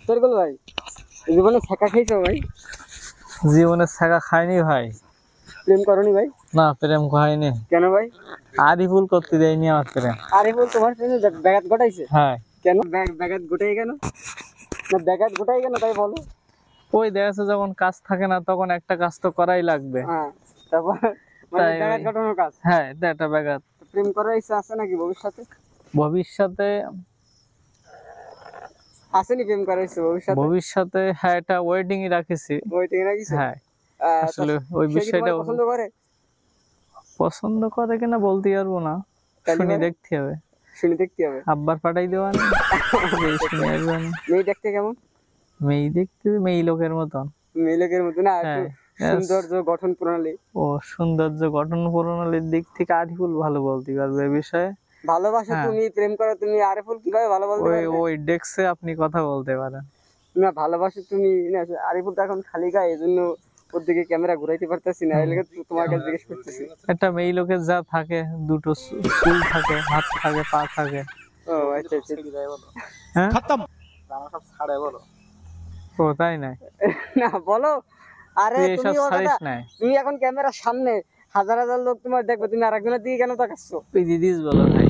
সরগোল ভাই জীবনে ছাকা খাইছো ভাই? জীবনে ছাকা খাইনি ভাই। প্রেম করনি ভাই? না, প্রেম খাইনি। কেন ভাই? আরিফুল করতে দেয়নি আমার প্রেম। আরিফুল তোমার প্রেমে ব্যাঘাত ঘটাইছে? হ্যাঁ। কেন ব্যাঘাত ঘটাই কেন? না ব্যাঘাত ঘটাই কেন তাই বলো। ওই দেখা যখন কাজ থাকে না তখন একটা কাজ তো করাই লাগবে। হ্যাঁ, তারপর মানে ব্যাঘাত ঘটানোর কাজ। হ্যাঁ, এটা একটা ব্যাঘাত। প্রেম করার ইচ্ছা আছে নাকি ভবিষ্যতে? ভবিষ্যতে আসেনি প্রেম করার ইচ্ছা ভবিষ্যতে? ভবিষ্যতে হ্যাঁ, এটা ওয়েটিং এ রাখেছি। ওইটাই রাখিছো? হ্যাঁ, আসলে ওই সে কি বিষয়টা তোমার পছন্দ করে? পছন্দ করে কিনা বলতে পারবো না, শুনি দেখতে হবে। শুনি দেখতে হবে। আব্বার পাঠাই দেওয়া না, শুনে আসবেন। মেয়ে দেখতে কেমন? মেয়ে দেখতে মেয়ে লোকের মতন। মেয়ে লোকের মতো না, একটু হ্যাঁ, সৌন্দর্য গঠন প্রণালী? ও সৌন্দর্য গঠন প্রণালীর দিক থেকে আরিফুল ভালো বলতে পারবে এ বিষয়ে। ভালোবাসা তুমি প্রেম করো তুমি, আরিফুল কিভাবে ভালো বলতে পারবে? ওই ডেস্কে আপনি কথা বলতে পারেন না ভালোবাসো তুমি না, আরিফুল তো এখন খালি গায়ে, এই জন্য ওর দিকে ক্যামেরা ঘুরাইতে পারতেছি না, এই লেগে তোমার কাছে জিজ্ঞেস করতেছি। একটা মেয়ে লোকের যা থাকে, দুটো চুল থাকে, হাত থাকে, পা থাকে। ও আচ্ছা আচ্ছা। হ্যাঁ, খতম। আমার সব ছাড়ে বলো। ও তাই নাই? না বলো। আরে তুই তুমি এসব ওর ছাড়িস কথা, নাই। তুমি এখন ক্যামেরার সামনে হাজার হাজার লোক তোমার দেখবে, তুমি আরেকজনের দিকে কেন তাকাচ্ছো? তুই দিদিস বলো ভাই।